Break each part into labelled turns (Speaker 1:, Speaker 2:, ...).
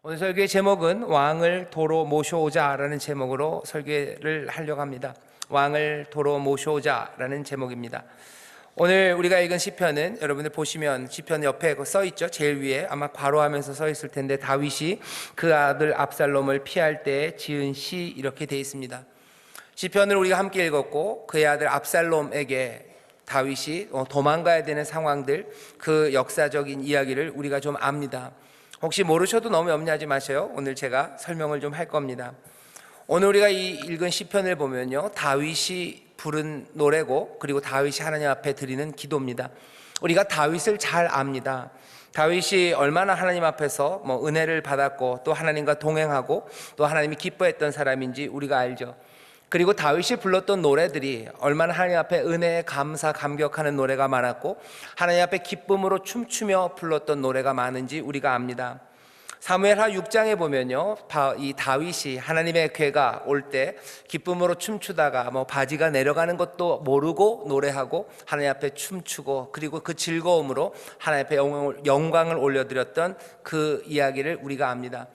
Speaker 1: 오늘 설교의 제목은 왕을 도로 모셔오자라는 제목으로 설교를 하려고 합니다. 왕을 도로 모셔오자라는 제목입니다. 오늘 우리가 읽은 시편은 여러분들 보시면 시편 옆에 써 있죠. 제일 위에 아마 괄호하면서 써 있을 텐데 다윗이 그 아들 압살롬을 피할 때 지은 시 이렇게 되어 있습니다. 시편을 우리가 함께 읽었고 그의 아들 압살롬에게 다윗이 도망가야 되는 상황들, 그 역사적인 이야기를 우리가 좀 압니다. 혹시 모르셔도 너무 염려하지 마세요. 오늘 제가 설명을 좀 할 겁니다. 오늘 우리가 이 읽은 시편을 보면요, 다윗이 부른 노래고 그리고 다윗이 하나님 앞에 드리는 기도입니다. 우리가 다윗을 잘 압니다. 다윗이 얼마나 하나님 앞에서 은혜를 받았고 또 하나님과 동행하고 또 하나님이 기뻐했던 사람인지 우리가 알죠. 그리고 다윗이 불렀던 노래들이 얼마나 하나님 앞에 은혜에 감사 감격하는 노래가 많았고 하나님 앞에 기쁨으로 춤추며 불렀던 노래가 많은지 우리가 압니다. 사무엘하 6장에 보면요, 이 다윗이 하나님의 궤가 올 때 기쁨으로 춤추다가 바지가 내려가는 것도 모르고 노래하고 하나님 앞에 춤추고 그리고 그 즐거움으로 하나님 앞에 영광을 올려드렸던 그 이야기를 우리가 압니다.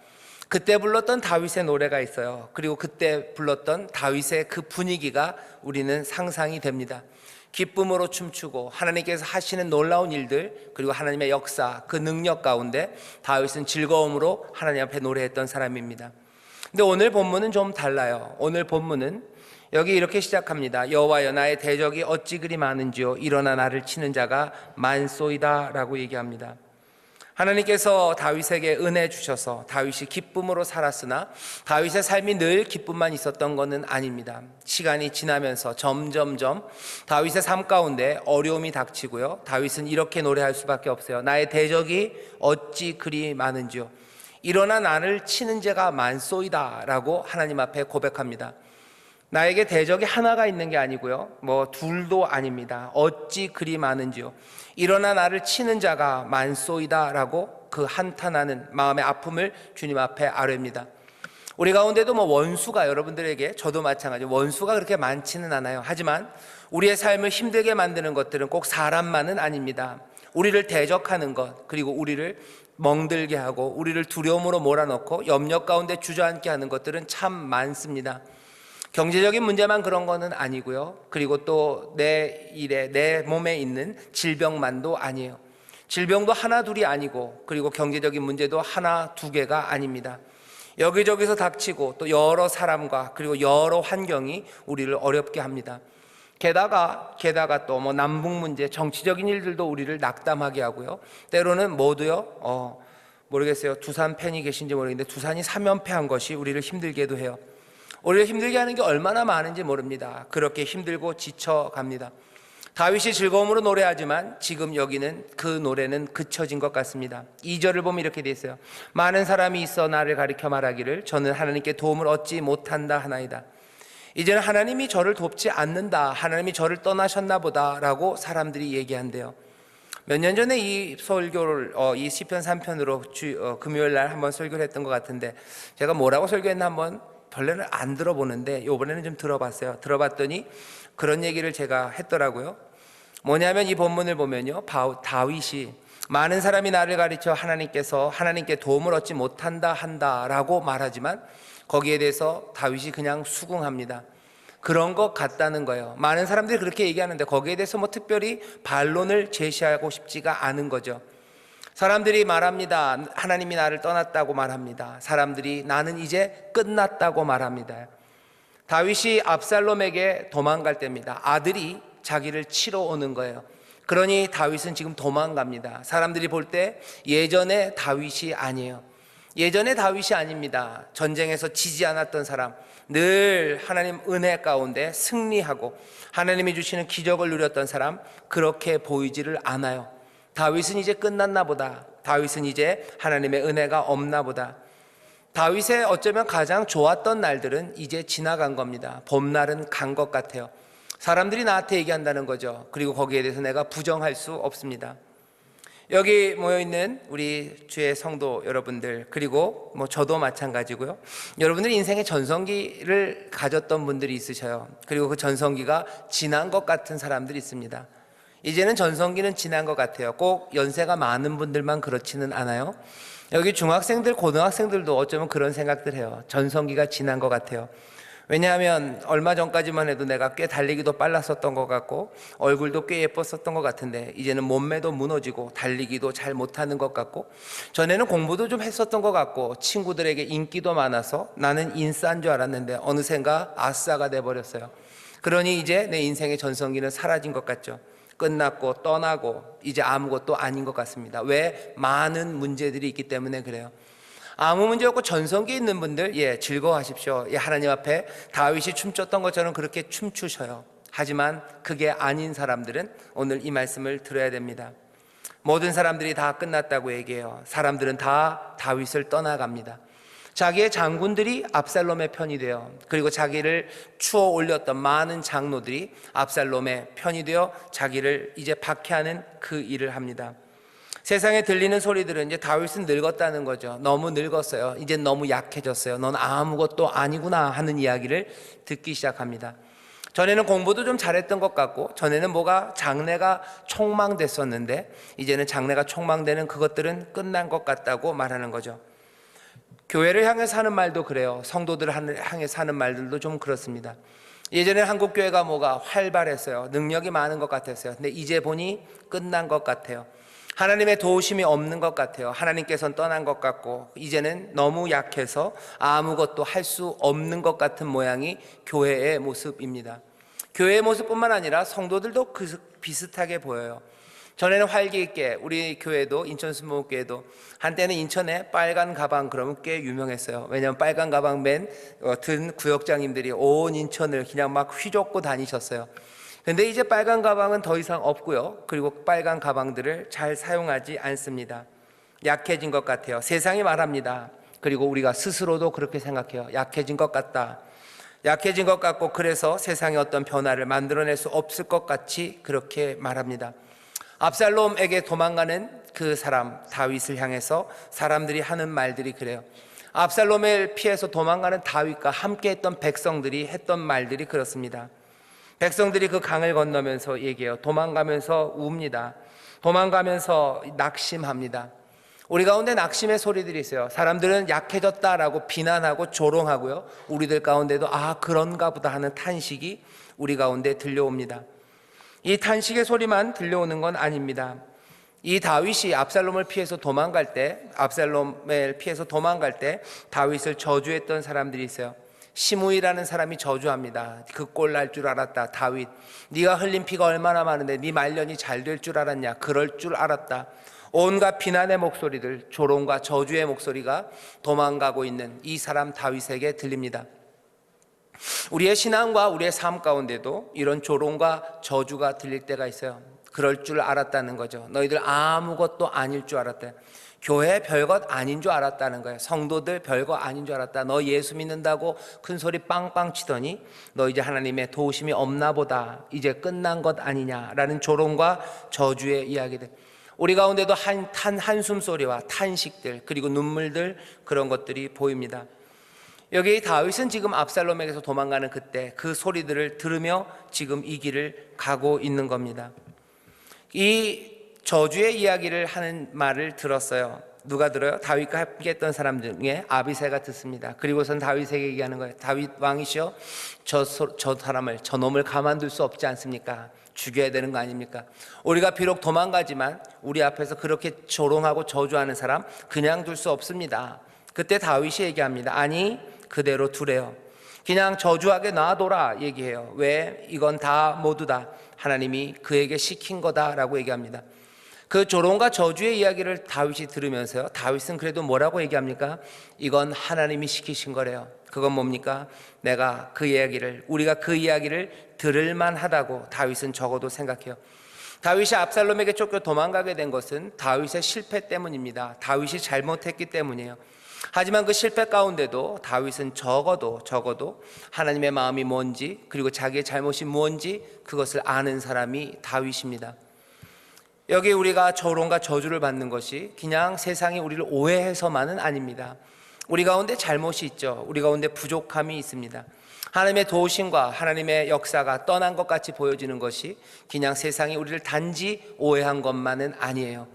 Speaker 1: 그때 불렀던 다윗의 노래가 있어요. 그리고 그때 불렀던 다윗의 그 분위기가 우리는 상상이 됩니다. 기쁨으로 춤추고 하나님께서 하시는 놀라운 일들 그리고 하나님의 역사, 그 능력 가운데 다윗은 즐거움으로 하나님 앞에 노래했던 사람입니다. 근데 오늘 본문은 좀 달라요. 오늘 본문은 여기 이렇게 시작합니다. 여호와여, 나의 대적이 어찌 그리 많은지요, 일어나 나를 치는 자가 많소이다 라고 얘기합니다. 하나님께서 다윗에게 은혜 주셔서 다윗이 기쁨으로 살았으나 다윗의 삶이 늘 기쁨만 있었던 것은 아닙니다. 시간이 지나면서 점점점 다윗의 삶 가운데 어려움이 닥치고요, 다윗은 이렇게 노래할 수밖에 없어요. 나의 대적이 어찌 그리 많은지요, 일어나 나를 치는 자가 많소이다 라고 하나님 앞에 고백합니다. 나에게 대적이 하나가 있는 게 아니고요, 둘도 아닙니다. 어찌 그리 많은지요, 일어나 나를 치는 자가 많소이다 라고 그 한탄하는 마음의 아픔을 주님 앞에 아뢰입니다. 우리 가운데도 원수가 여러분들에게, 저도 마찬가지, 원수가 그렇게 많지는 않아요. 하지만 우리의 삶을 힘들게 만드는 것들은 꼭 사람만은 아닙니다. 우리를 대적하는 것, 그리고 우리를 멍들게 하고 우리를 두려움으로 몰아넣고 염려 가운데 주저앉게 하는 것들은 참 많습니다. 경제적인 문제만 그런 거는 아니고요, 그리고 또 내 일에, 내 몸에 있는 질병만도 아니에요. 질병도 하나 둘이 아니고 그리고 경제적인 문제도 하나 두 개가 아닙니다. 여기저기서 닥치고 또 여러 사람과 그리고 여러 환경이 우리를 어렵게 합니다. 게다가 또 남북 문제, 정치적인 일들도 우리를 낙담하게 하고요, 때로는 모두요, 모르겠어요, 두산 팬이 계신지 모르겠는데 두산이 3연패한 것이 우리를 힘들게도 해요. 우리를 힘들게 하는 게 얼마나 많은지 모릅니다. 그렇게 힘들고 지쳐갑니다. 다윗이 즐거움으로 노래하지만 지금 여기는 그 노래는 그쳐진 것 같습니다. 2절을 보면 이렇게 돼 있어요. 많은 사람이 있어 나를 가리켜 말하기를 저는 하나님께 도움을 얻지 못한다 하나이다. 이제는 하나님이 저를 돕지 않는다, 하나님이 저를 떠나셨나 보다 라고 사람들이 얘기한대요. 몇 년 전에 이 설교를 이 시편 3편으로 금요일 날 한번 설교를 했던 것 같은데, 제가 뭐라고 설교했나 한번 별로는 안 들어보는데 이번에는 좀 들어봤어요. 들어봤더니 그런 얘기를 제가 했더라고요. 뭐냐면 이 본문을 보면요, 다윗이 많은 사람이 나를 가르쳐 하나님께 도움을 얻지 못한다 한다라고 말하지만 거기에 대해서 다윗이 그냥 수긍합니다. 그런 것 같다는 거예요. 많은 사람들이 그렇게 얘기하는데 거기에 대해서 특별히 반론을 제시하고 싶지가 않은 거죠. 사람들이 말합니다. 하나님이 나를 떠났다고 말합니다. 사람들이 나는 이제 끝났다고 말합니다. 다윗이 압살롬에게 도망갈 때입니다. 아들이 자기를 치러 오는 거예요. 그러니 다윗은 지금 도망갑니다. 사람들이 볼 때 예전의 다윗이 아니에요. 예전의 다윗이 아닙니다. 전쟁에서 지지 않았던 사람, 늘 하나님 은혜 가운데 승리하고 하나님이 주시는 기적을 누렸던 사람, 그렇게 보이지를 않아요. 다윗은 이제 끝났나 보다. 다윗은 이제 하나님의 은혜가 없나 보다. 다윗의 어쩌면 가장 좋았던 날들은 이제 지나간 겁니다. 봄날은 간 것 같아요. 사람들이 나한테 얘기한다는 거죠. 그리고 거기에 대해서 내가 부정할 수 없습니다. 여기 모여있는 우리 주의 성도 여러분들, 그리고 저도 마찬가지고요, 여러분들 인생의 전성기를 가졌던 분들이 있으셔요. 그리고 그 전성기가 지난 것 같은 사람들이 있습니다. 이제는 전성기는 지난 것 같아요. 꼭 연세가 많은 분들만 그렇지는 않아요. 여기 중학생들, 고등학생들도 어쩌면 그런 생각들 해요. 전성기가 지난 것 같아요. 왜냐하면 얼마 전까지만 해도 내가 꽤 달리기도 빨랐었던 것 같고 얼굴도 꽤 예뻤었던 것 같은데 이제는 몸매도 무너지고 달리기도 잘 못하는 것 같고 전에는 공부도 좀 했었던 것 같고 친구들에게 인기도 많아서 나는 인싸인 줄 알았는데 어느샌가 아싸가 돼버렸어요. 그러니 이제 내 인생의 전성기는 사라진 것 같죠. 끝났고 떠나고 이제 아무것도 아닌 것 같습니다. 왜? 많은 문제들이 있기 때문에 그래요. 아무 문제 없고 전성기에 있는 분들 즐거워하십시오. 하나님 앞에 다윗이 춤췄던 것처럼 그렇게 춤추셔요. 하지만 그게 아닌 사람들은 오늘 이 말씀을 들어야 됩니다. 모든 사람들이 다 끝났다고 얘기해요. 사람들은 다 다윗을 떠나갑니다. 자기의 장군들이 압살롬의 편이 되어 그리고 자기를 추어 올렸던 많은 장로들이 압살롬의 편이 되어 자기를 이제 박해하는 그 일을 합니다. 세상에 들리는 소리들은 이제 다윗은 늙었다는 거죠. 너무 늙었어요. 이제 너무 약해졌어요. 넌 아무것도 아니구나 하는 이야기를 듣기 시작합니다. 전에는 공부도 좀 잘했던 것 같고 전에는 뭐가 장래가 촉망됐었는데 이제는 장래가 촉망되는 그것들은 끝난 것 같다고 말하는 거죠. 교회를 향해서 하는 말도 그래요. 성도들을 향해서 하는 말들도 좀 그렇습니다. 예전에 한국교회가 뭐가 활발했어요. 능력이 많은 것 같았어요. 근데 이제 보니 끝난 것 같아요. 하나님의 도우심이 없는 것 같아요. 하나님께서는 떠난 것 같고 이제는 너무 약해서 아무것도 할 수 없는 것 같은 모양이 교회의 모습입니다. 교회의 모습뿐만 아니라 성도들도 비슷하게 보여요. 전에는 활기 있게 우리 교회도 인천순복음교회도 한때는 인천에 빨간 가방 그러면 꽤 유명했어요. 왜냐하면 빨간 가방 든 구역장님들이 온 인천을 그냥 막 휘젓고 다니셨어요. 근데 이제 빨간 가방은 더 이상 없고요. 그리고 빨간 가방들을 잘 사용하지 않습니다. 약해진 것 같아요. 세상이 말합니다. 그리고 우리가 스스로도 그렇게 생각해요. 약해진 것 같다. 약해진 것 같고 그래서 세상에 어떤 변화를 만들어낼 수 없을 것 같이 그렇게 말합니다. 압살롬에게 도망가는 그 사람 다윗을 향해서 사람들이 하는 말들이 그래요. 압살롬을 피해서 도망가는 다윗과 함께 했던 백성들이 했던 말들이 그렇습니다. 백성들이 그 강을 건너면서 얘기해요. 도망가면서 웁니다. 도망가면서 낙심합니다. 우리 가운데 낙심의 소리들이 있어요. 사람들은 약해졌다라고 비난하고 조롱하고요. 우리들 가운데도 그런가 보다 하는 탄식이 우리 가운데 들려옵니다. 이 탄식의 소리만 들려오는 건 아닙니다. 이 다윗이 압살롬을 피해서 도망갈 때 다윗을 저주했던 사람들이 있어요. 시므이라는 사람이 저주합니다. 그 꼴 날 줄 알았다. 다윗, 네가 흘린 피가 얼마나 많은데 네 말년이 잘 될 줄 알았냐. 그럴 줄 알았다. 온갖 비난의 목소리들, 조롱과 저주의 목소리가 도망가고 있는 이 사람 다윗에게 들립니다. 우리의 신앙과 우리의 삶 가운데도 이런 조롱과 저주가 들릴 때가 있어요. 그럴 줄 알았다는 거죠. 너희들 아무것도 아닐 줄 알았다. 교회 별것 아닌 줄 알았다는 거예요. 성도들 별거 아닌 줄 알았다. 너 예수 믿는다고 큰 소리 빵빵 치더니 너 이제 하나님의 도우심이 없나 보다. 이제 끝난 것 아니냐라는 조롱과 저주의 이야기들. 우리 가운데도 한숨 소리와 탄식들 그리고 눈물들 그런 것들이 보입니다. 여기 다윗은 지금 압살롬에게서 도망가는 그때 그 소리들을 들으며 지금 이 길을 가고 있는 겁니다. 이 저주의 이야기를 하는 말을 들었어요. 누가 들어요? 다윗과 함께 했던 사람 중에 아비새가 듣습니다. 그리고선 다윗에게 얘기하는 거예요. 다윗 왕이시여, 저놈을 가만둘 수 없지 않습니까? 죽여야 되는 거 아닙니까? 우리가 비록 도망가지만 우리 앞에서 그렇게 조롱하고 저주하는 사람 그냥 둘 수 없습니다. 그때 다윗이 얘기합니다. 아니, 그대로 두래요. 그냥 저주하게 놔둬라 얘기해요. 왜? 이건 다 모두 다 하나님이 그에게 시킨 거다라고 얘기합니다. 그 조롱과 저주의 이야기를 다윗이 들으면서요, 다윗은 그래도 뭐라고 얘기합니까? 이건 하나님이 시키신 거래요. 그건 뭡니까? 우리가 그 이야기를 들을 만하다고 다윗은 적어도 생각해요. 다윗이 압살롬에게 쫓겨 도망가게 된 것은 다윗의 실패 때문입니다. 다윗이 잘못했기 때문이에요. 하지만 그 실패 가운데도 다윗은 적어도 하나님의 마음이 뭔지 그리고 자기의 잘못이 뭔지 그것을 아는 사람이 다윗입니다. 여기 우리가 조롱과 저주를 받는 것이 그냥 세상이 우리를 오해해서만은 아닙니다. 우리 가운데 잘못이 있죠. 우리 가운데 부족함이 있습니다. 하나님의 도우심과 하나님의 역사가 떠난 것 같이 보여지는 것이 그냥 세상이 우리를 단지 오해한 것만은 아니에요.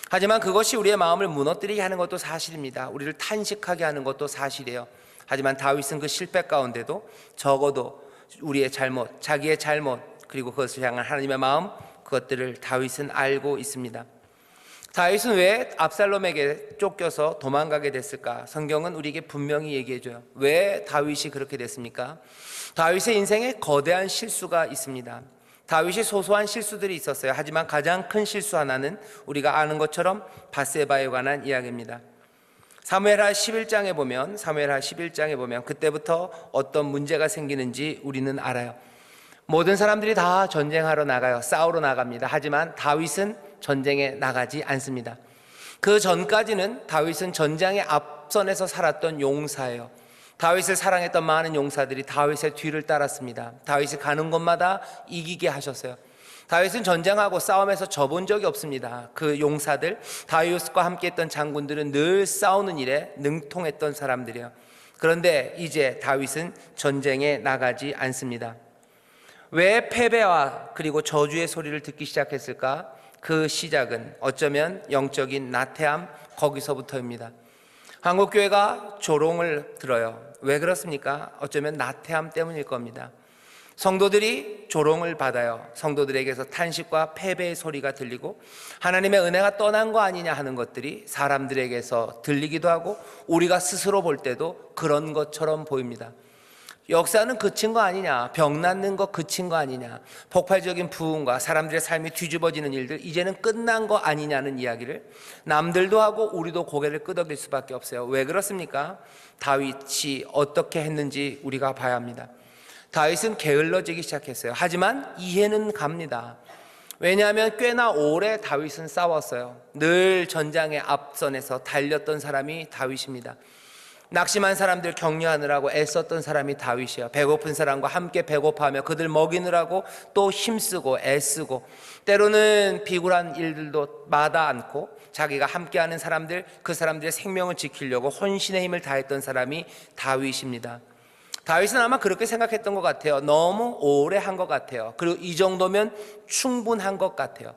Speaker 1: 하지만 그것이 우리의 마음을 무너뜨리게 하는 것도 사실입니다. 우리를 탄식하게 하는 것도 사실이에요. 하지만 다윗은 그 실패 가운데도 적어도 우리의 잘못, 자기의 잘못, 그리고 그것을 향한 하나님의 마음, 그것들을 다윗은 알고 있습니다. 다윗은 왜 압살롬에게 쫓겨서 도망가게 됐을까? 성경은 우리에게 분명히 얘기해줘요. 왜 다윗이 그렇게 됐습니까? 다윗의 인생에 거대한 실수가 있습니다. 다윗이 소소한 실수들이 있었어요. 하지만 가장 큰 실수 하나는 우리가 아는 것처럼 밧세바에 관한 이야기입니다. 사무엘하 11장에 보면 그때부터 어떤 문제가 생기는지 우리는 알아요. 모든 사람들이 다 전쟁하러 나가요. 싸우러 나갑니다. 하지만 다윗은 전쟁에 나가지 않습니다. 그 전까지는 다윗은 전장의 앞선에서 살았던 용사예요. 다윗을 사랑했던 많은 용사들이 다윗의 뒤를 따랐습니다. 다윗이 가는 곳마다 이기게 하셨어요. 다윗은 전쟁하고 싸움에서 져본 적이 없습니다. 그 용사들, 다윗과 함께했던 장군들은 늘 싸우는 일에 능통했던 사람들이에요. 그런데 이제 다윗은 전쟁에 나가지 않습니다. 왜 패배와 그리고 저주의 소리를 듣기 시작했을까? 그 시작은 어쩌면 영적인 나태함, 거기서부터입니다. 한국교회가 조롱을 들어요. 왜 그렇습니까? 어쩌면 나태함 때문일 겁니다. 성도들이 조롱을 받아요. 성도들에게서 탄식과 패배의 소리가 들리고 하나님의 은혜가 떠난 거 아니냐 하는 것들이 사람들에게서 들리기도 하고 우리가 스스로 볼 때도 그런 것처럼 보입니다. 역사는 그친 거 아니냐, 병 낫는 거 그친 거 아니냐, 폭발적인 부흥과 사람들의 삶이 뒤집어지는 일들 이제는 끝난 거 아니냐는 이야기를 남들도 하고 우리도 고개를 끄덕일 수밖에 없어요. 왜 그렇습니까? 다윗이 어떻게 했는지 우리가 봐야 합니다. 다윗은 게을러지기 시작했어요. 하지만 이해는 갑니다. 왜냐하면 꽤나 오래 다윗은 싸웠어요. 늘 전장의 앞선에서 달렸던 사람이 다윗입니다. 낙심한 사람들 격려하느라고 애썼던 사람이 다윗이에요. 배고픈 사람과 함께 배고파하며 그들 먹이느라고 또 힘쓰고 애쓰고 때로는 비굴한 일들도 마다 않고 자기가 함께하는 사람들, 그 사람들의 생명을 지키려고 혼신의 힘을 다했던 사람이 다윗입니다. 다윗은 아마 그렇게 생각했던 것 같아요. 너무 오래 한 것 같아요. 그리고 이 정도면 충분한 것 같아요.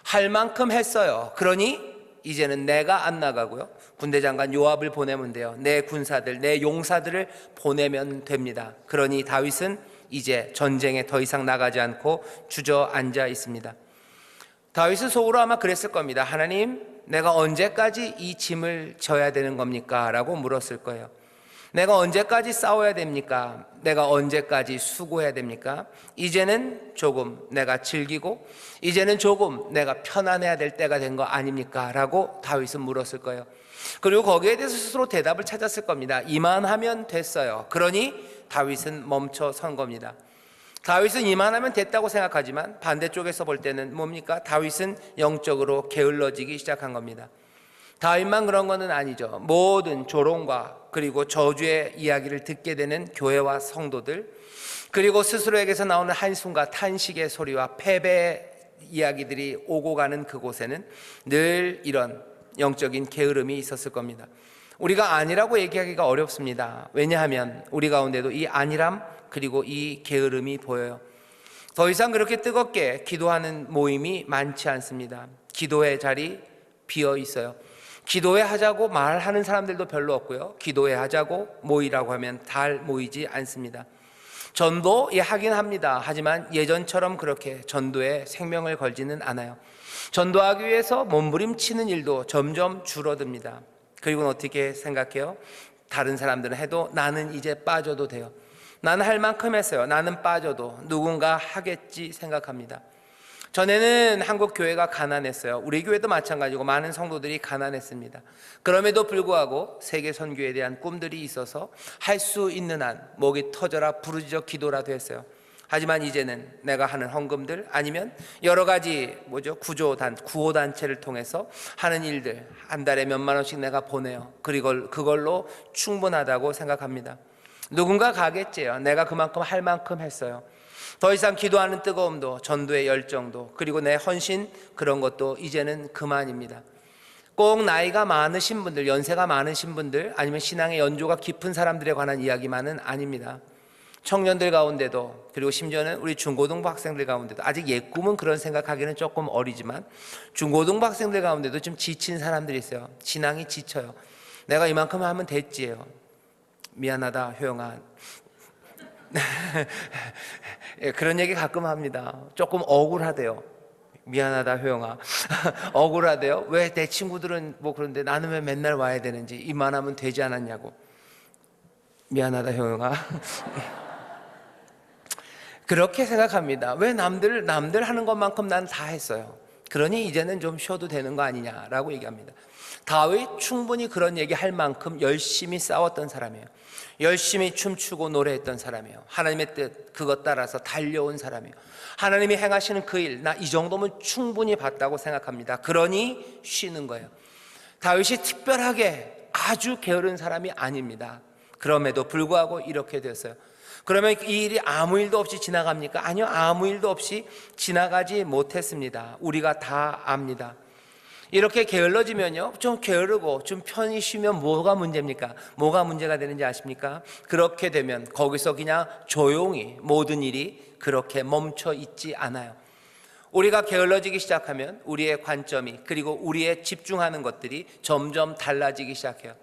Speaker 1: 할 만큼 했어요. 그러니 이제는 내가 안 나가고요, 군대 장관 요압을 보내면 돼요. 내 군사들, 내 용사들을 보내면 됩니다. 그러니 다윗은 이제 전쟁에 더 이상 나가지 않고 주저앉아 있습니다. 다윗은 속으로 아마 그랬을 겁니다. 하나님, 내가 언제까지 이 짐을 져야 되는 겁니까? 라고 물었을 거예요. 내가 언제까지 싸워야 됩니까? 내가 언제까지 수고해야 됩니까? 이제는 조금 내가 즐기고 이제는 조금 내가 편안해야 될 때가 된 거 아닙니까? 라고 다윗은 물었을 거예요. 그리고 거기에 대해서 스스로 대답을 찾았을 겁니다. 이만하면 됐어요. 그러니 다윗은 멈춰 선 겁니다. 다윗은 이만하면 됐다고 생각하지만 반대쪽에서 볼 때는 뭡니까? 다윗은 영적으로 게을러지기 시작한 겁니다. 다윗만 그런 것은 아니죠. 모든 조롱과 그리고 저주의 이야기를 듣게 되는 교회와 성도들, 그리고 스스로에게서 나오는 한숨과 탄식의 소리와 패배의 이야기들이 오고 가는 그곳에는 늘 이런 영적인 게으름이 있었을 겁니다. 우리가 아니라고 얘기하기가 어렵습니다. 왜냐하면 우리 가운데도 이 안일함 그리고 이 게으름이 보여요. 더 이상 그렇게 뜨겁게 기도하는 모임이 많지 않습니다. 기도의 자리 비어 있어요. 기도회 하자고 말하는 사람들도 별로 없고요, 기도회 하자고 모이라고 하면 잘 모이지 않습니다. 전도 하긴 합니다. 하지만 예전처럼 그렇게 전도에 생명을 걸지는 않아요. 전도하기 위해서 몸부림치는 일도 점점 줄어듭니다. 그리고 어떻게 생각해요? 다른 사람들은 해도 나는 이제 빠져도 돼요. 나는 할 만큼 했어요. 나는 빠져도 누군가 하겠지 생각합니다. 전에는 한국 교회가 가난했어요. 우리 교회도 마찬가지고 많은 성도들이 가난했습니다. 그럼에도 불구하고 세계 선교에 대한 꿈들이 있어서 할 수 있는 한 목이 터져라 부르짖어 기도라도 했어요. 하지만 이제는 내가 하는 헌금들 아니면 여러 가지 구호단체를 통해서 하는 일들 한 달에 몇만 원씩 내가 보내요. 그걸로 충분하다고 생각합니다. 누군가 가겠지요. 내가 그만큼 할 만큼 했어요. 더 이상 기도하는 뜨거움도 전도의 열정도 그리고 내 헌신 그런 것도 이제는 그만입니다. 꼭 나이가 많으신 분들, 연세가 많으신 분들 아니면 신앙의 연조가 깊은 사람들에 관한 이야기만은 아닙니다. 청년들 가운데도, 그리고 심지어는 우리 중고등부 학생들 가운데도, 아직 옛 꿈은 그런 생각하기는 조금 어리지만 중고등부 학생들 가운데도 좀 지친 사람들이 있어요. 신앙이 지쳐요. 내가 이만큼 하면 됐지요. 미안하다 효영아. 예, 그런 얘기 가끔 합니다. 조금 억울하대요. 미안하다 효영아. 억울하대요. 왜 내 친구들은 뭐 그런데 나는 왜 맨날 와야 되는지, 이만하면 되지 않았냐고. 미안하다 효영아. 그렇게 생각합니다. 왜 남들 하는 것만큼 난 다 했어요. 그러니 이제는 좀 쉬어도 되는 거 아니냐라고 얘기합니다. 다윗 충분히 그런 얘기할 만큼 열심히 싸웠던 사람이에요. 열심히 춤추고 노래했던 사람이에요. 하나님의 뜻 그것 따라서 달려온 사람이에요. 하나님이 행하시는 그 일, 나 이 정도면 충분히 봤다고 생각합니다. 그러니 쉬는 거예요. 다윗이 특별하게 아주 게으른 사람이 아닙니다. 그럼에도 불구하고 이렇게 됐어요. 그러면 이 일이 아무 일도 없이 지나갑니까? 아니요, 아무 일도 없이 지나가지 못했습니다. 우리가 다 압니다. 이렇게 게을러지면요, 좀 게으르고 좀 편히 쉬면 뭐가 문제입니까? 뭐가 문제가 되는지 아십니까? 그렇게 되면 거기서 그냥 조용히 모든 일이 그렇게 멈춰 있지 않아요. 우리가 게을러지기 시작하면 우리의 관점이, 그리고 우리의 집중하는 것들이 점점 달라지기 시작해요.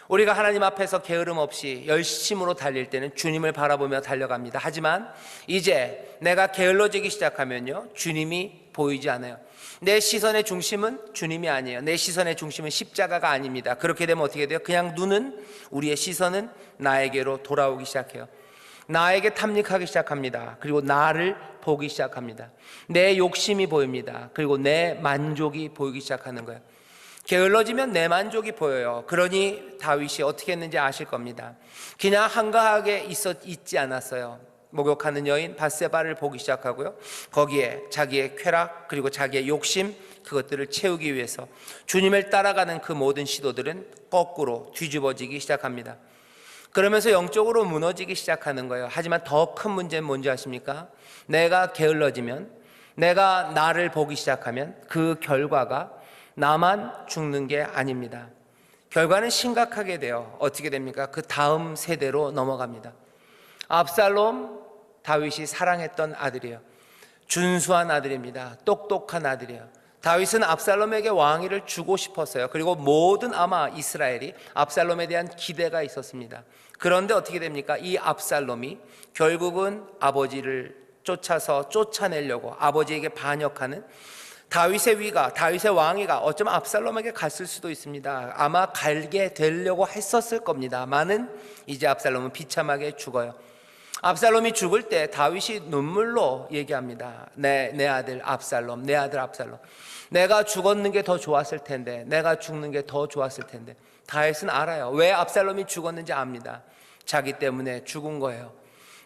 Speaker 1: 우리가 하나님 앞에서 게으름 없이 열심으로 달릴 때는 주님을 바라보며 달려갑니다. 하지만 이제 내가 게을러지기 시작하면요, 주님이 보이지 않아요. 내 시선의 중심은 주님이 아니에요. 내 시선의 중심은 십자가가 아닙니다. 그렇게 되면 어떻게 돼요? 그냥 우리의 시선은 나에게로 돌아오기 시작해요. 나에게 탐닉하기 시작합니다. 그리고 나를 보기 시작합니다. 내 욕심이 보입니다. 그리고 내 만족이 보이기 시작하는 거예요. 게을러지면 내 만족이 보여요. 그러니 다윗이 어떻게 했는지 아실 겁니다. 그냥 한가하게 있지 않았어요. 목욕하는 여인 밧세바를 보기 시작하고요, 거기에 자기의 쾌락 그리고 자기의 욕심, 그것들을 채우기 위해서 주님을 따라가는 그 모든 시도들은 거꾸로 뒤집어지기 시작합니다. 그러면서 영적으로 무너지기 시작하는 거예요. 하지만 더 큰 문제는 뭔지 아십니까? 내가 게을러지면, 내가 나를 보기 시작하면 그 결과가 나만 죽는 게 아닙니다. 결과는 심각하게 돼요. 어떻게 됩니까? 그 다음 세대로 넘어갑니다. 압살롬, 다윗이 사랑했던 아들이에요. 준수한 아들입니다. 똑똑한 아들이에요. 다윗은 압살롬에게 왕위를 주고 싶었어요. 그리고 모든 아마 이스라엘이 압살롬에 대한 기대가 있었습니다. 그런데 어떻게 됩니까? 이 압살롬이 결국은 아버지를 쫓아서 쫓아내려고 아버지에게 반역하는, 다윗의 위가, 다윗의 왕위가 어쩌면 압살롬에게 갔을 수도 있습니다. 아마 갈게 되려고 했었을 겁니다만은 이제 압살롬은 비참하게 죽어요. 압살롬이 죽을 때 다윗이 눈물로 얘기합니다. 내 아들 압살롬, 내 아들 압살롬, 내가 죽었는 게 더 좋았을 텐데, 내가 죽는 게 더 좋았을 텐데. 다윗은 알아요. 왜 압살롬이 죽었는지 압니다. 자기 때문에 죽은 거예요.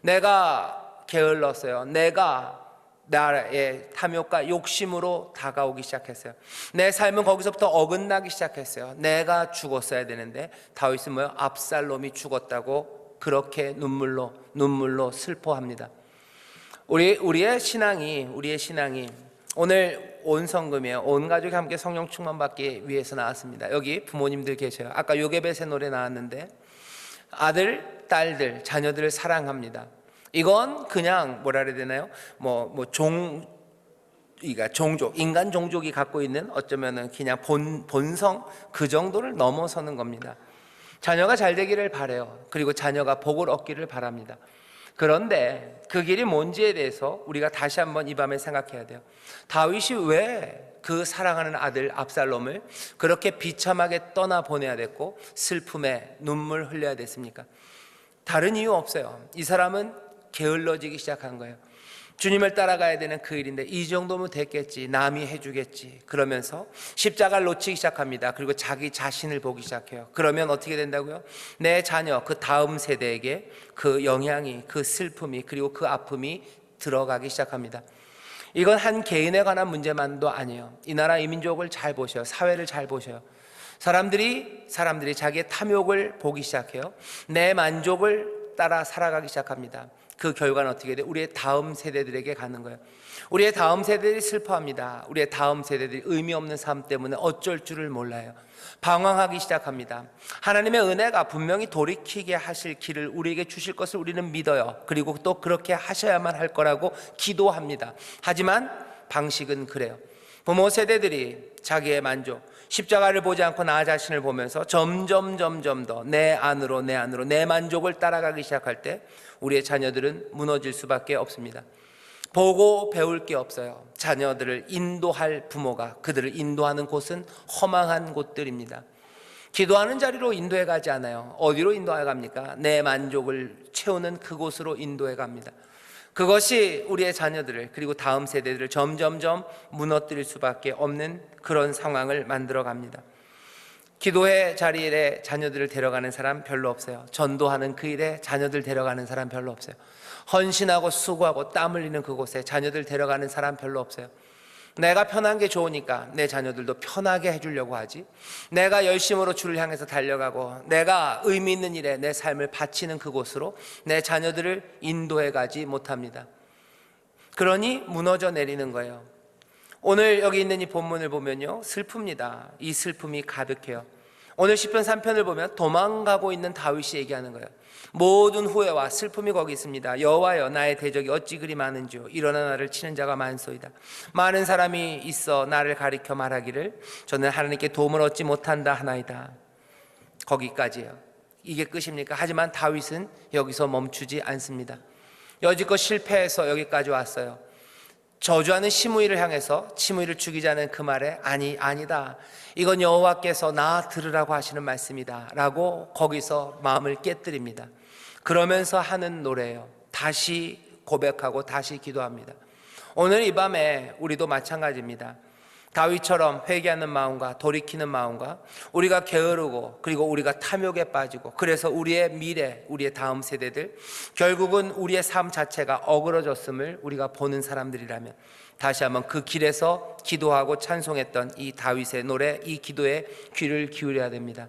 Speaker 1: 내가 게을렀어요. 내가 나의 탐욕과 욕심으로 다가오기 시작했어요. 내 삶은 거기서부터 어긋나기 시작했어요. 내가 죽었어야 되는데 다윗은 뭐예요? 압살롬이 죽었다고 그렇게 눈물로 슬퍼합니다. 우리의 신앙이 오늘 온 성금이에요. 온 가족이 함께 성령 충만받기 위해서 나왔습니다. 여기 부모님들 계셔요. 아까 요게벳의 노래 나왔는데 아들, 딸들, 자녀들을 사랑합니다. 이건 그냥 뭐라 그래야 되나요? 종족, 인간 종족이 갖고 있는 어쩌면은 그냥 본성, 그 정도를 넘어서는 겁니다. 자녀가 잘 되기를 바라요. 그리고 자녀가 복을 얻기를 바랍니다. 그런데 그 길이 뭔지에 대해서 우리가 다시 한번 이 밤에 생각해야 돼요. 다윗이 왜 그 사랑하는 아들 압살롬을 그렇게 비참하게 떠나보내야 됐고 슬픔에 눈물 흘려야 됐습니까? 다른 이유 없어요. 이 사람은 게을러지기 시작한 거예요. 주님을 따라가야 되는 그 일인데 이 정도면 됐겠지, 남이 해주겠지, 그러면서 십자가를 놓치기 시작합니다. 그리고 자기 자신을 보기 시작해요. 그러면 어떻게 된다고요? 내 자녀, 그 다음 세대에게 그 영향이, 그 슬픔이, 그리고 그 아픔이 들어가기 시작합니다. 이건 한 개인에 관한 문제만도 아니에요. 이 나라 이 민족을 잘 보셔요. 사회를 잘 보셔요. 사람들이 자기의 탐욕을 보기 시작해요. 내 만족을 따라 살아가기 시작합니다. 그 결과는 어떻게 돼? 우리의 다음 세대들에게 가는 거예요. 우리의 다음 세대들이 슬퍼합니다. 우리의 다음 세대들이 의미 없는 삶 때문에 어쩔 줄을 몰라요. 방황하기 시작합니다. 하나님의 은혜가 분명히 돌이키게 하실 길을 우리에게 주실 것을 우리는 믿어요. 그리고 또 그렇게 하셔야만 할 거라고 기도합니다. 하지만 방식은 그래요. 부모 세대들이 자기의 만족, 십자가를 보지 않고 나 자신을 보면서 점점 더 내 안으로 내 만족을 따라가기 시작할 때 우리의 자녀들은 무너질 수밖에 없습니다. 보고 배울 게 없어요. 자녀들을 인도할 부모가 그들을 인도하는 곳은 허망한 곳들입니다. 기도하는 자리로 인도해 가지 않아요. 어디로 인도해 갑니까? 내 만족을 채우는 그곳으로 인도해 갑니다. 그것이 우리의 자녀들을 그리고 다음 세대들을 점점점 무너뜨릴 수밖에 없는 그런 상황을 만들어 갑니다. 기도의 자리에 자녀들을 데려가는 사람 별로 없어요. 전도하는 그 일에 자녀들 데려가는 사람 별로 없어요. 헌신하고 수고하고 땀 흘리는 그곳에 자녀들 데려가는 사람 별로 없어요. 내가 편한 게 좋으니까 내 자녀들도 편하게 해주려고 하지, 내가 열심으로 주를 향해서 달려가고 내가 의미 있는 일에 내 삶을 바치는 그곳으로 내 자녀들을 인도해 가지 못합니다. 그러니 무너져 내리는 거예요. 오늘 여기 있는 이 본문을 보면요, 슬픕니다. 이 슬픔이 가득해요. 오늘 시편 3편을 보면 도망가고 있는 다윗이 얘기하는 거예요. 모든 후회와 슬픔이 거기 있습니다. 여호와여, 나의 대적이 어찌 그리 많은지요. 일어나 나를 치는 자가 많소이다. 많은 사람이 있어 나를 가리켜 말하기를 저는 하나님께 도움을 얻지 못한다 하나이다. 거기까지예요. 이게 끝입니까? 하지만 다윗은 여기서 멈추지 않습니다. 여지껏 실패해서 여기까지 왔어요. 저주하는 시므이를 향해서 시므이를 죽이자는 그 말에 아니다, 이건 여호와께서 나 들으라고 하시는 말씀이다 라고 거기서 마음을 깨뜨립니다. 그러면서 하는 노래예요. 다시 고백하고 다시 기도합니다. 오늘 이 밤에 우리도 마찬가지입니다. 다윗처럼 회개하는 마음과 돌이키는 마음과 우리가 게으르고 그리고 우리가 탐욕에 빠지고 그래서 우리의 미래, 우리의 다음 세대들 결국은 우리의 삶 자체가 어그러졌음을 우리가 보는 사람들이라면 다시 한번 그 길에서 기도하고 찬송했던 이 다윗의 노래, 이 기도에 귀를 기울여야 됩니다.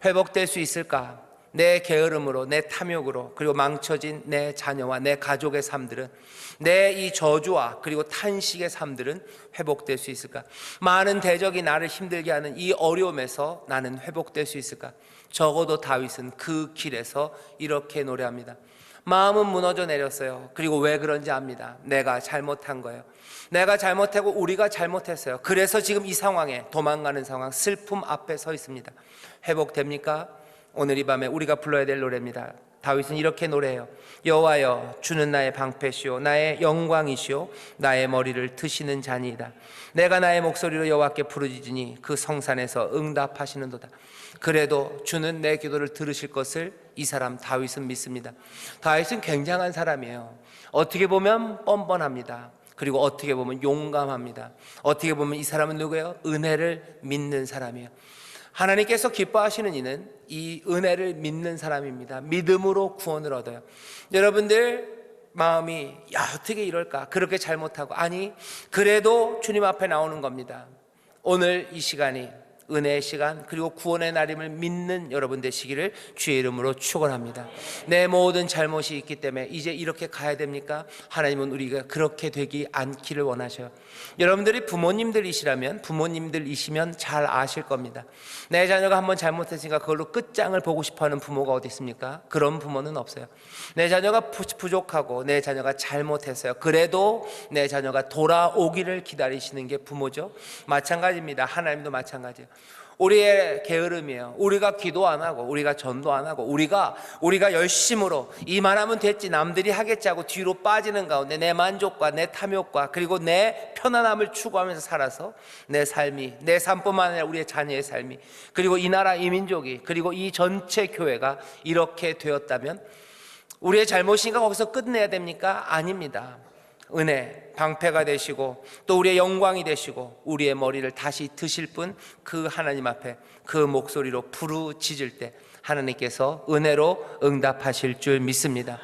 Speaker 1: 회복될 수 있을까? 내 게으름으로, 내 탐욕으로, 그리고 망쳐진 내 자녀와 내 가족의 삶들은, 내 이 저주와 그리고 탄식의 삶들은 회복될 수 있을까? 많은 대적이 나를 힘들게 하는 이 어려움에서 나는 회복될 수 있을까? 적어도 다윗은 그 길에서 이렇게 노래합니다. 마음은 무너져 내렸어요. 그리고 왜 그런지 압니다. 내가 잘못한 거예요. 내가 잘못하고 우리가 잘못했어요. 그래서 지금 이 상황에, 도망가는 상황, 슬픔 앞에 서 있습니다. 회복됩니까? 오늘 이 밤에 우리가 불러야 될 노래입니다. 다윗은 이렇게 노래해요. 여호와여, 주는 나의 방패시오, 나의 영광이시오, 나의 머리를 드시는 자니이다. 내가 나의 목소리로 여호와께 부르짖으니 그 성산에서 응답하시는도다. 그래도 주는 내 기도를 들으실 것을 이 사람 다윗은 믿습니다. 다윗은 굉장한 사람이에요. 어떻게 보면 뻔뻔합니다. 그리고 어떻게 보면 용감합니다. 어떻게 보면 이 사람은 누구예요? 은혜를 믿는 사람이에요. 하나님께서 기뻐하시는 이는 이 은혜를 믿는 사람입니다. 믿음으로 구원을 얻어요. 여러분들 마음이 어떻게 이럴까? 그렇게 잘못하고, 아니 그래도 주님 앞에 나오는 겁니다. 오늘 이 시간이 은혜의 시간 그리고 구원의 날임을 믿는 여러분 되시기를 주의 이름으로 축원합니다. 내 모든 잘못이 있기 때문에 이제 이렇게 가야 됩니까? 하나님은 우리가 그렇게 되기 않기를 원하셔요. 여러분들이 부모님들이시면 잘 아실 겁니다. 내 자녀가 한번 잘못했으니까 그걸로 끝장을 보고 싶어하는 부모가 어디 있습니까? 그런 부모는 없어요. 내 자녀가 부족하고 내 자녀가 잘못했어요. 그래도 내 자녀가 돌아오기를 기다리시는 게 부모죠. 마찬가지입니다. 하나님도 마찬가지예요. 우리의 게으름이에요. 우리가 기도 안 하고 우리가 전도 안 하고 우리가 열심으로 이만하면 됐지 남들이 하겠지 하고 뒤로 빠지는 가운데 내 만족과 내 탐욕과 그리고 내 편안함을 추구하면서 살아서 내 삶이, 내 삶뿐만 아니라 우리의 자녀의 삶이, 그리고 이 나라 이 민족이, 그리고 이 전체 교회가 이렇게 되었다면 우리의 잘못인가 거기서 끝내야 됩니까? 아닙니다. 은혜, 방패가 되시고 또 우리의 영광이 되시고 우리의 머리를 다시 드실 분, 그 하나님 앞에 그 목소리로 부르짖을 때 하나님께서 은혜로 응답하실 줄 믿습니다.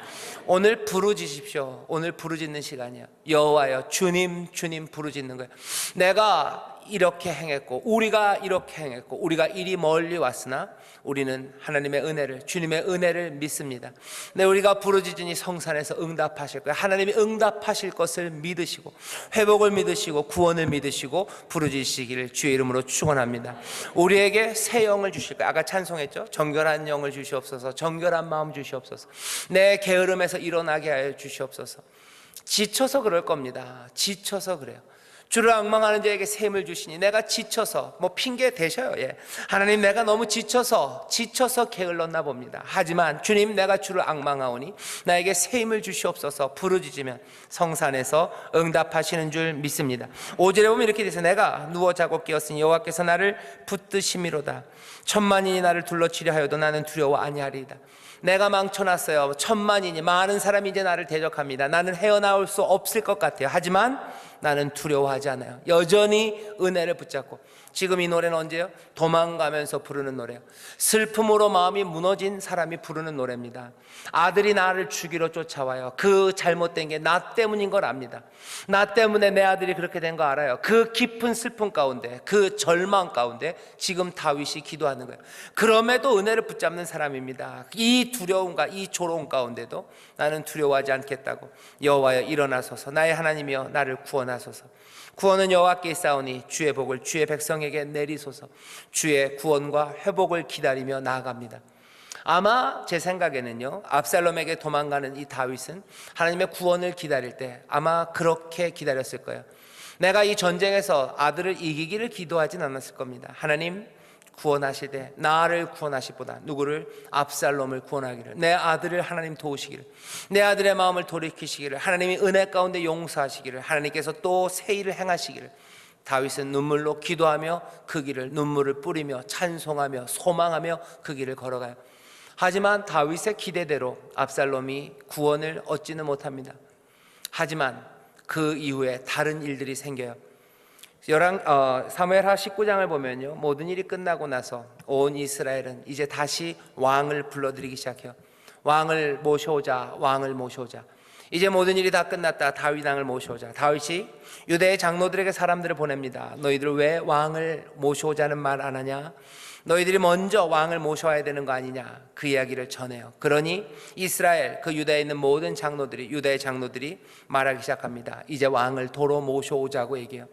Speaker 1: 오늘 부르짖으십시오. 오늘 부르짖는 시간이야. 여호와여, 주님 부르짖는 거예요. 내가 이렇게 행했고 우리가 이렇게 행했고 우리가 이리 멀리 왔으나 우리는 하나님의 은혜를, 주님의 은혜를 믿습니다. 네, 우리가 부르짖으니 성산에서 응답하실 거예요. 하나님이 응답하실 것을 믿으시고 회복을 믿으시고 구원을 믿으시고 부르짖으시기를 주의 이름으로 축원합니다. 우리에게 새 영을 주실 거예요. 아까 찬송했죠? 정결한 영을 주시옵소서, 정결한 마음 주시옵소서, 내 게으름에서 일어나게 하여 주시옵소서. 지쳐서 그럴 겁니다. 지쳐서 그래요. 주를 앙망하는 자에게 샘을 주시니, 내가 지쳐서, 핑계 대셔요. 하나님, 내가 너무 지쳐서 게을렀나 봅니다. 하지만 주님, 내가 주를 앙망하오니 나에게 샘을 주시옵소서. 부르짖으면 성산에서 응답하시는 줄 믿습니다. 5절에 보면 이렇게 돼서, 내가 누워 자고 깨었으니 여호와께서 나를 붙드심이로다. 천만인이 나를 둘러치려 하여도 나는 두려워 아니하리이다. 내가 망쳐놨어요. 천만인이, 많은 사람이 이제 나를 대적합니다. 나는 헤어나올 수 없을 것 같아요. 하지만 나는 두려워하지 않아요. 여전히 은혜를 붙잡고. 지금 이 노래는 언제요? 도망가면서 부르는 노래요. 슬픔으로 마음이 무너진 사람이 부르는 노래입니다. 아들이 나를 죽이러 쫓아와요. 그 잘못된 게 나 때문인 걸 압니다. 나 때문에 내 아들이 그렇게 된 거 알아요. 그 깊은 슬픔 가운데, 그 절망 가운데 지금 다윗이 기도하는 거예요. 그럼에도 은혜를 붙잡는 사람입니다. 이 두려움과 이 조롱 가운데도 나는 두려워하지 않겠다고. 여호와여, 일어나소서. 나의 하나님이여, 나를 구원하소서. 구원은 여호와께 있사오니 주의 복을 주의 백성에게 내리소서. 주의 구원과 회복을 기다리며 나아갑니다. 아마 제 생각에는요, 압살롬에게 도망가는 이 다윗은 하나님의 구원을 기다릴 때 아마 그렇게 기다렸을 거예요. 내가 이 전쟁에서 아들을 이기기를 기도하진 않았을 겁니다. 하나님, 구원하실 때 나를 구원하시보다 누구를? 압살롬을 구원하기를, 내 아들을 하나님 도우시기를, 내 아들의 마음을 돌이키시기를, 하나님이 은혜 가운데 용서하시기를, 하나님께서 또 새 일을 행하시기를. 다윗은 눈물로 기도하며 그 길을, 눈물을 뿌리며 찬송하며 소망하며 그 길을 걸어가요. 하지만 다윗의 기대대로 압살롬이 구원을 얻지는 못합니다. 하지만 그 이후에 다른 일들이 생겨요. 사무엘하 19장을 보면요, 모든 일이 끝나고 나서 온 이스라엘은 이제 다시 왕을 불러들이기 시작해요. 왕을 모셔오자, 왕을 모셔오자. 이제 모든 일이 다 끝났다. 다윗 왕을 모셔오자. 다윗이 유대의 장로들에게 사람들을 보냅니다. 너희들 왜 왕을 모셔오자는 말 안 하냐? 너희들이 먼저 왕을 모셔와야 되는 거 아니냐? 그 이야기를 전해요. 그러니 이스라엘, 그 유다에 있는 모든 장로들이, 유다의 장로들이 말하기 시작합니다. 이제 왕을 도로 모셔오자고 얘기해요.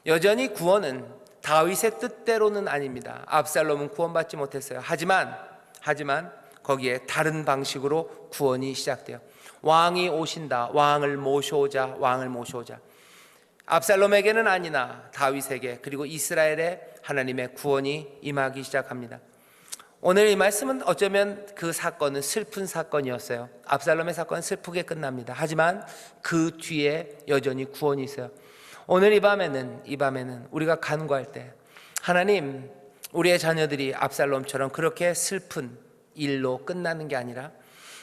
Speaker 1: 여전히 구원은 다윗의 뜻대로는 아닙니다. 압살롬은 구원받지 못했어요. 하지만 거기에 다른 방식으로 구원이 시작돼요. 왕이 오신다. 왕을 모셔오자. 왕을 모셔오자. 압살롬에게는 아니나 다윗에게, 그리고 이스라엘에 하나님의 구원이 임하기 시작합니다. 오늘 이 말씀은 어쩌면 그 사건은 슬픈 사건이었어요. 압살롬의 사건은 슬프게 끝납니다. 하지만 그 뒤에 여전히 구원이 있어요. 오늘 이 밤에는 우리가 간구할 때, 하나님, 우리의 자녀들이 압살롬처럼 그렇게 슬픈 일로 끝나는 게 아니라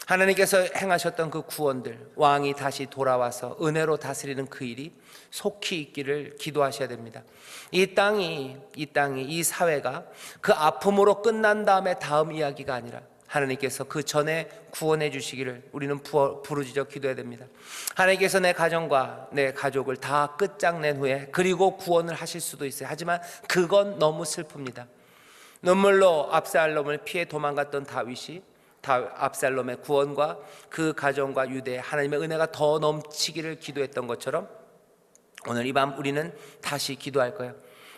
Speaker 1: 하나님께서 행하셨던 그 구원들, 왕이 다시 돌아와서 은혜로 다스리는 그 일이 속히 있기를 기도하셔야 됩니다. 이 땅이, 이 사회가 그 아픔으로 끝난 다음에 다음 이야기가 아니라 하나님께서 그 전에 구원해 주시기를 우리는 부르짖어 기도해야 됩니다. 하나님께서 내 가정과 내 가족을 다 끝장낸 후에 그리고 구원을 하실 수도 있어요. 하지만 그건 너무 슬픕니다. 눈물로 압살롬을 피해 도망갔던 다윗이 압살롬의 구원과 그 가정과 유대에 하나님의 은혜가 더 넘치기를 기도했던 것처럼 오늘 이 밤 우리는 다시 기도할 거예요.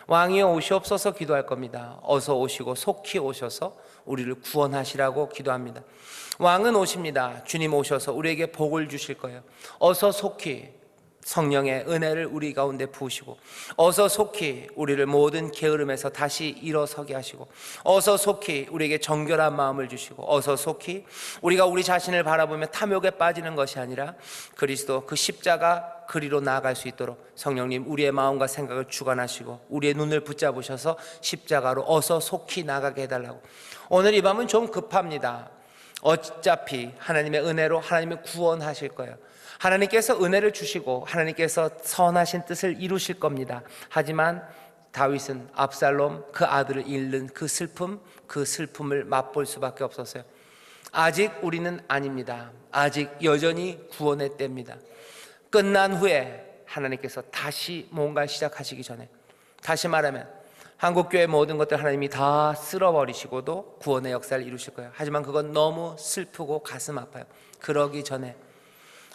Speaker 1: 왕이여 오시옵소서 기도할 겁니다. 어서 오시고 속히 오셔서 우리를 구원하시라고 기도합니다. 왕은 오십니다. 주님 오셔서 우리에게 복을 주실 거예요. 어서 속히 성령의 은혜를 우리 가운데 부으시고, 어서 속히 우리를 모든 게으름에서 다시 일어서게 하시고, 어서 속히 우리에게 정결한 마음을 주시고, 어서 속히 우리가 우리 자신을 바라보며 탐욕에 빠지는 것이 아니라 그리스도 그 십자가 그리로 나아갈 수 있도록 성령님 우리의 마음과 생각을 주관하시고 우리의 눈을 붙잡으셔서 십자가로 어서 속히 나가게 해달라고. 오늘 이 밤은 좀 급합니다. 어차피 하나님의 은혜로 하나님이 구원하실 거예요. 하나님께서 은혜를 주시고 하나님께서 선하신 뜻을 이루실 겁니다. 하지만 다윗은 압살롬 그 아들을 잃는 그 슬픔을 맛볼 수밖에 없었어요. 아직 우리는 아닙니다. 아직 여전히 구원의 때입니다. 끝난 후에 하나님께서 다시 뭔가 시작하시기 전에, 다시 말하면 한국교회 모든 것들 하나님이 다 쓸어버리시고도 구원의 역사를 이루실 거예요. 하지만 그건 너무 슬프고 가슴 아파요. 그러기 전에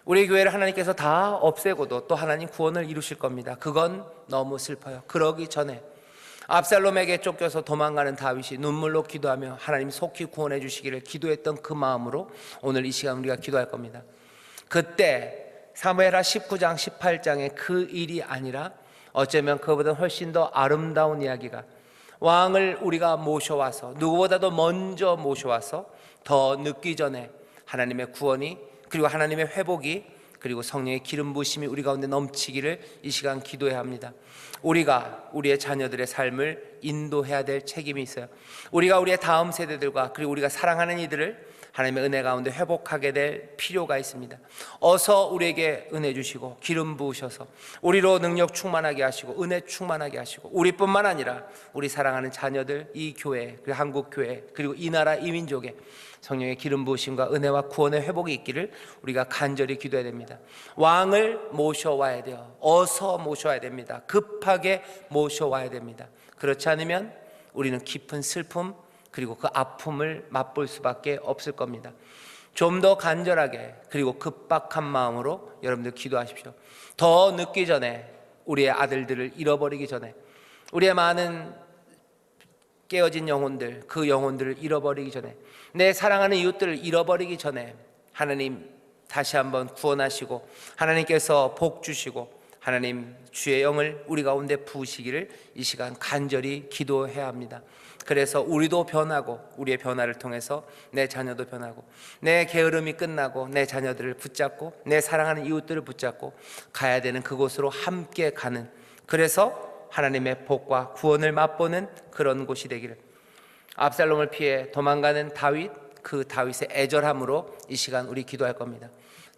Speaker 1: 우리 교회를 하나님께서 다 없애고도 또 하나님 구원을 이루실 겁니다. 그건 너무 슬퍼요. 그러기 전에 압살롬에게 쫓겨서 도망가는 다윗이 눈물로 기도하며 하나님 속히 구원해 주시기를 기도했던 그 마음으로 오늘 이 시간 우리가 기도할 겁니다. 그때 사무엘하 19장 18장의 그 일이 아니라 어쩌면 그보다 훨씬 더 아름다운 이야기가 왕을 우리가 모셔와서 누구보다도 먼저 모셔와서 더 늦기 전에 하나님의 구원이 그리고 하나님의 회복이 그리고 성령의 기름 부으심이 우리 가운데 넘치기를 이 시간 기도해야 합니다. 우리가 우리의 자녀들의 삶을 인도해야 될 책임이 있어요. 우리가 우리의 다음 세대들과 그리고 우리가 사랑하는 이들을 하나님의 은혜 가운데 회복하게 될 필요가 있습니다. 어서 우리에게 은혜 주시고 기름 부으셔서 우리로 능력 충만하게 하시고 은혜 충만하게 하시고 우리뿐만 아니라 우리 사랑하는 자녀들, 이 교회, 그리고 한국 교회, 그리고 이 나라 이 민족에 성령의 기름 부으심과 은혜와 구원의 회복이 있기를 우리가 간절히 기도해야 됩니다. 왕을 모셔와야 돼요. 어서 모셔와야 됩니다. 급하게 모셔와야 됩니다. 그렇지 않으면 우리는 깊은 슬픔 그리고 그 아픔을 맛볼 수밖에 없을 겁니다. 좀 더 간절하게 그리고 급박한 마음으로 여러분들 기도하십시오. 더 늦기 전에 우리의 아들들을 잃어버리기 전에 우리의 많은 깨어진 영혼들, 그 영혼들을 잃어버리기 전에 내 사랑하는 이웃들을 잃어버리기 전에 하나님 다시 한번 구원하시고 하나님께서 복 주시고 하나님 주의 영을 우리 가운데 부으시기를 이 시간 간절히 기도해야 합니다. 그래서 우리도 변하고 우리의 변화를 통해서 내 자녀도 변하고 내 게으름이 끝나고 내 자녀들을 붙잡고 내 사랑하는 이웃들을 붙잡고 가야 되는 그곳으로 함께 가는, 그래서 하나님의 복과 구원을 맛보는 그런 곳이 되기를. 압살롬을 피해 도망가는 다윗, 그 다윗의 애절함으로 이 시간 우리 기도할 겁니다.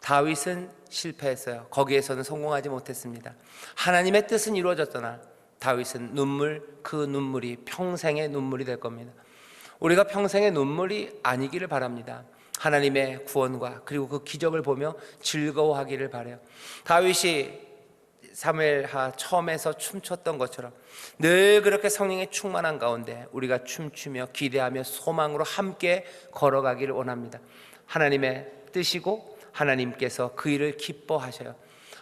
Speaker 1: 다윗은 실패했어요. 거기에서는 성공하지 못했습니다. 하나님의 뜻은 이루어졌으나 다윗은 그 눈물이 평생의 눈물이 될 겁니다. 우리가 평생의 눈물이 아니기를 바랍니다. 하나님의 구원과 그리고 그 기적을 보며 즐거워하기를 바라요. 다윗이 사무엘하 처음에서 춤췄던 것처럼 늘 그렇게 성령의 충만한 가운데 우리가 춤추며 기대하며 소망으로 함께 걸어가기를 원합니다. 하나님의 뜻이고 하나님께서 그 일을 기뻐하셔요.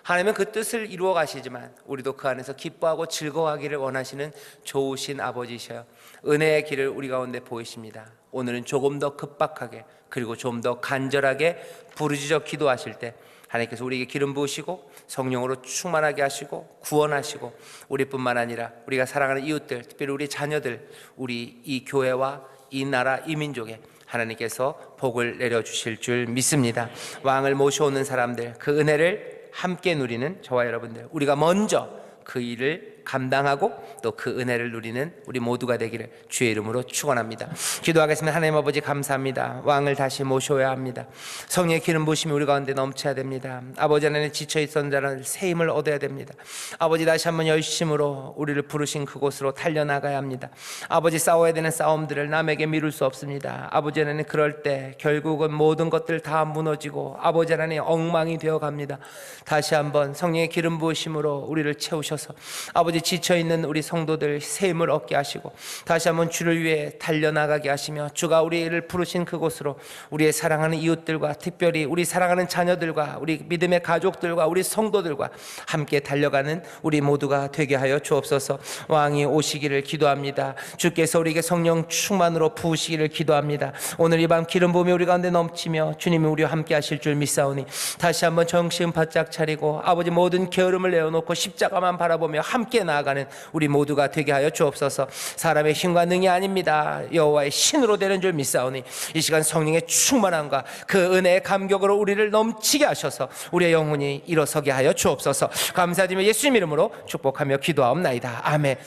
Speaker 1: 하나님은 그 뜻을 이루어 가시지만 우리도 그 안에서 기뻐하고 즐거워하기를 원하시는 좋으신 아버지셔요. 은혜의 길을 우리 가운데 보이십니다. 오늘은 조금 더 급박하게 그리고 좀 더 간절하게 부르짖어 기도하실 때 하나님께서 우리에게 기름 부으시고 성령으로 충만하게 하시고 구원하시고 우리뿐만 아니라 우리가 사랑하는 이웃들, 특별히 우리 자녀들, 우리 이 교회와 이 나라 이 민족에 하나님께서 복을 내려주실 줄 믿습니다. 왕을 모셔오는 사람들, 그 은혜를 함께 누리는 저와 여러분들, 우리가 먼저 그 일을 감당하고 또 그 은혜를 누리는 우리 모두가 되기를 주의 이름으로 축원합니다. 기도하겠습니다. 하나님 아버지 감사합니다. 왕을 다시 모셔야 합니다. 성령의 기름 부으심이 우리 가운데 넘쳐야 됩니다. 아버지 하나님 지쳐 있던 자는 새 힘을 얻어야 됩니다. 아버지 다시 한번 열심으로 우리를 부르신 그곳으로 달려나가야 합니다. 아버지 싸워야 되는 싸움들을 남에게 미룰 수 없습니다. 아버지 하나님 그럴 때 결국은 모든 것들 다 무너지고 아버지 하나님 엉망이 되어 갑니다. 다시 한번 성령의 기름 부으심으로 우리를 채우셔서 아버지 지쳐있는 우리 성도들 새 힘을 얻게 하시고 다시 한번 주를 위해 달려나가게 하시며 주가 우리를 부르신 그곳으로 우리의 사랑하는 이웃들과 특별히 우리 사랑하는 자녀들과 우리 믿음의 가족들과 우리 성도들과 함께 달려가는 우리 모두가 되게 하여 주옵소서. 왕이 오시기를 기도합니다. 주께서 우리에게 성령 충만으로 부으시기를 기도합니다. 오늘 이 밤 기름 부음이 우리 가운데 넘치며 주님이 우리와 함께 하실 줄 믿사오니 다시 한번 정신 바짝 차리고 아버지 모든 게으름을 내어놓고 십자가만 바라보며 함께 나아가는 우리 모두가 되게 하여 주옵소서. 사람의 힘과 능이 아닙니다. 여호와의 신으로 되는 줄 믿사오니 이 시간 성령의 충만함과 그 은혜의 감격으로 우리를 넘치게 하셔서 우리의 영혼이 일어서게 하여 주옵소서. 감사드리며 예수님 이름으로 축복하며 기도하옵나이다. 아멘.